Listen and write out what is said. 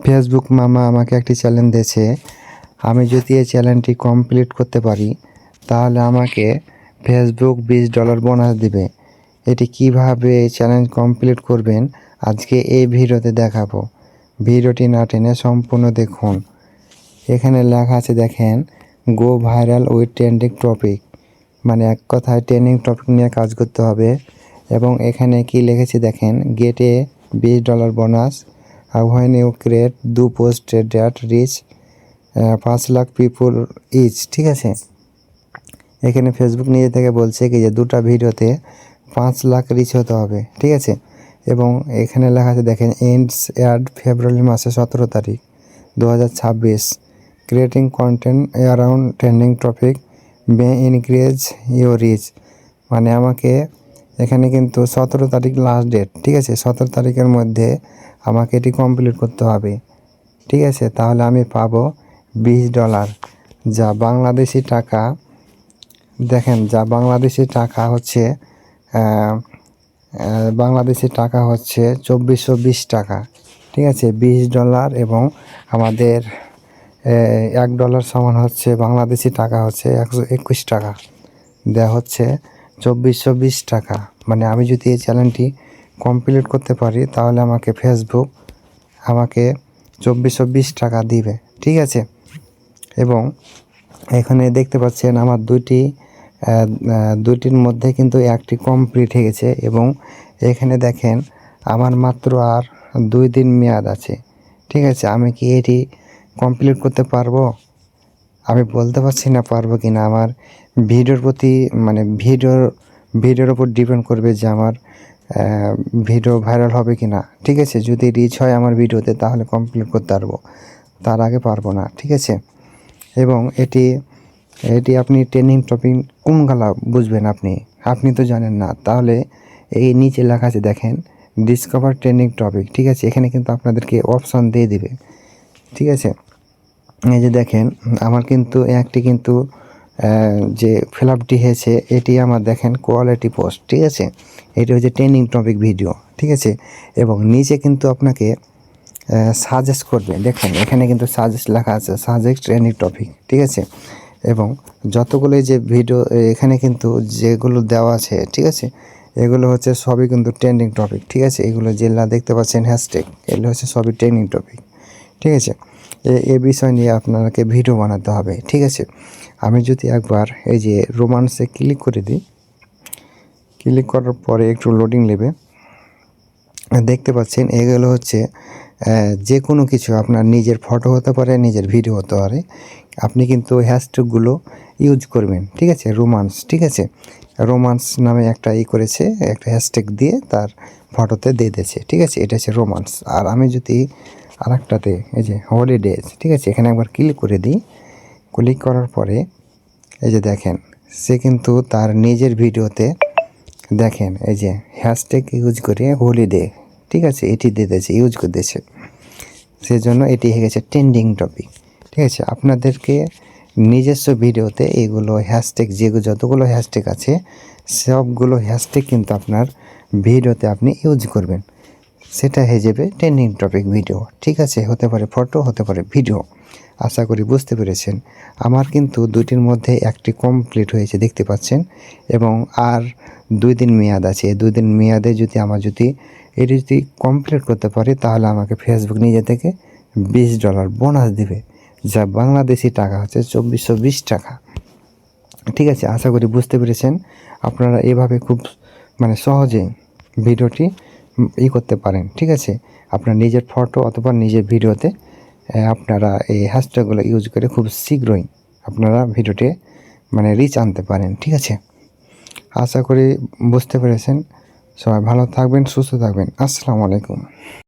Facebook মামা আমাকে একটি চ্যালেঞ্জ দিয়েছে। আমি যদি এই চ্যালেঞ্জটি কমপ্লিট করতে পারি তাহলে আমাকে ফেসবুক $20 বোনাস দিবে। এটি কিভাবে এই চ্যালেঞ্জ কমপ্লিট করবেন আজকে এই ভিডিওতে দেখাবো। ভিডিওটি না টেনে সম্পূর্ণ দেখুন। এখানে লেখা আছে দেখেন, গো ভাইরাল উইথ ট্রেন্ডিং টপিক, মানে এক কথায় ট্রেন্ডিং টপিক নিয়ে কাজ করতে হবে। এবং এখানে কি লিখেছে দেখেন, get a $20 bonus when you create 2 posts that reach 5 lakh people each. ঠিক আছে, এখানে ফেসবুক নিজে থেকে বলছে কি যে 2টা ভিডিওতে 5 লাখ রিচ হতে হবে। ঠিক আছে, এবং এখানে লেখা আছে দেখেন, এন্ডস অ্যাড ফেব্রুয়ারি মাসে 17 তারিখ 2026। Creating content around trending topic may increase your rich, মানে আমাকে এখানে কিন্তু 17 তারিখ লাস্ট ডেট। ঠিক আছে, 17 তারিখের মধ্যে আমাকে এটি কমপ্লিট করতে হবে। ঠিক আছে, তাহলে আমি পাবো $20, যা বাংলাদেশি টাকা দেখেন, যা বাংলাদেশি টাকা হচ্ছে হচ্ছে 2420 টাকা। ঠিক আছে, $20 এবং আমাদের $1 সমান হচ্ছে বাংলাদেশি টাকা হচ্ছে 121 টাকা, দেওয়া হচ্ছে 2420 টাকা। মানে আমি যদি এই চ্যালেঞ্জটি কমপ্লিট করতে পারি তাহলে আমাকে ফেসবুক আমাকে 2420 টাকা দিবে। ঠিক আছে, এবং এখানে দেখতে পাচ্ছেন আমার দুইটির মধ্যে কিন্তু একটি কমপ্লিট হয়ে গেছে। এবং এখানে দেখেন আমার মাত্র আর 2 দিন মেয়াদ আছে। ঠিক আছে, আমি কি এটি কমপ্লিট করতে পারবো? আমি বলতে পারছি না পারবো কি না। আমার ভিডিওর প্রতি মানে ভিডিওর উপর ডিপেন্ড করবে যে আমার ভিডিও ভাইরাল হবে কি না। ঠিক আছে, যদি রিচ হয় আমার ভিডিওতে তাহলে কমপ্লিট করতে পারবো, তার আগে পারবো না। ঠিক আছে, এবং এটি আপনি ট্রেন্ডিং টপিক কোনগুলা বুঝবেন, আপনি তো জানেন না। তাহলে এই নিচে লেখা আছে দেখেন, ডিসকভার ট্রেন্ডিং টপিক। ঠিক আছে, এখানে কিন্তু আপনাদেরকে অপশন দিয়ে দিবে। ঠিক আছে, এই যে দেখেন আমার কিন্তু একটি কিন্তু যে ফিল আপটি হয়েছে এটি আমার দেখেন কোয়ালিটি পোস্ট। ঠিক আছে, এটি হচ্ছে ট্রেন্ডিং টপিক ভিডিও। ঠিক আছে, এবং নিচে কিন্তু আপনাকে সাজেস্ট করবে। দেখেন এখানে কিন্তু সাজেস্ট লেখা আছে, সাজেস্ট ট্রেন্ডিং টপিক। ঠিক আছে, এবং যতগুলো যে ভিডিও এখানে কিন্তু যেগুলো দেওয়া আছে, ঠিক আছে, এগুলো হচ্ছে সবই কিন্তু ট্রেন্ডিং টপিক। ঠিক আছে, এগুলো যেগুলো দেখতে পাচ্ছেন হ্যাশট্যাগ, এগুলো হচ্ছে সবই ট্রেন্ডিং টপিক। ঠিক আছে, এই বিষয় নিয়ে আপনাকে ভিডিও বানাতে হবে। ঠিক আছে, আমি যদি একবার এই যে রোমান্সে ক্লিক করে দিই, ক্লিক করার পরে একটু লোডিং নেবে, দেখতে পাচ্ছেন এগুলো হচ্ছে যে কোনো কিছু, আপনার নিজের ফটো হতে পারে, নিজের ভিডিও হতে পারে। আপনি কিন্তু হ্যাশট্যাগুলো ইউজ করবেন। ঠিক আছে, রোমান্স। ঠিক আছে, রোমান্স নামে একটা করেছে, একটা হ্যাশট্যাগ দিয়ে তার ফটোতে দিয়ে দিয়েছে। ঠিক আছে, এটা হচ্ছে রোমান্স। আর আমি যদি আরেকটাতে এই যে হলিডেজ, ঠিক আছে, এখানে একবার ক্লিক করে দিই, ক্লিক করার পরে এই যে দেখেন সে কিন্তু তার নিজের ভিডিওতে দেখেন এই যে হ্যাশট্যাগ ইউজ করে হলিডে, ঠিক আছে, এটি দিয়েছে, ইউজ করে দিয়েছে, সেজন্য এটি হয়ে গেছে ট্রেন্ডিং টপিক। ঠিক আছে, আপনাদেরকে নিজস্ব ভিডিওতে এগুলো হ্যাশট্যাগ যতগুলো হ্যাশট্যাগ আছে সবগুলো হ্যাশট্যাগ কিন্তু আপনার ভিডিওতে আপনি ইউজ করবেন, সেটা হয়ে যাবে ট্রেন্ডিং টপিক ভিডিও। ঠিক আছে, হতে পারে ফটো, হতে পারে ভিডিও। আশা করি বুঝতে পেরেছেন। আমার কিন্তু 2টির মধ্যে একটি কমপ্লিট হয়েছে দেখতে পাচ্ছেন, এবং আর 2 দিন মেয়াদ আছে। এই 2 দিন মেয়াদে যদি এটি যদি কমপ্লিট করতে পারি তাহলে আমাকে ফেসবুক নিজে থেকে $20 বোনাস দিবে, যা বাংলাদেশি টাকা হচ্ছে 2420 টাকা। ঠিক আছে, আশা করি বুঝতে পেরেছেন। আপনারা এভাবে খুব মানে সহজেই ভিডিওটি করতে পারেন। ঠিক আছে, আপনার নিজের ফটো অথবা নিজের ভিডিওতে আপনারা এই হ্যাশট্যাগুলো ইউজ করে খুব শীঘ্রই আপনারা ভিডিওতে মানে রিচ আনতে পারেন। ঠিক আছে, আশা করি বুঝতে পেরেছেন। সবাই ভালো থাকবেন, সুস্থ থাকবেন। আসসালামু আলাইকুম।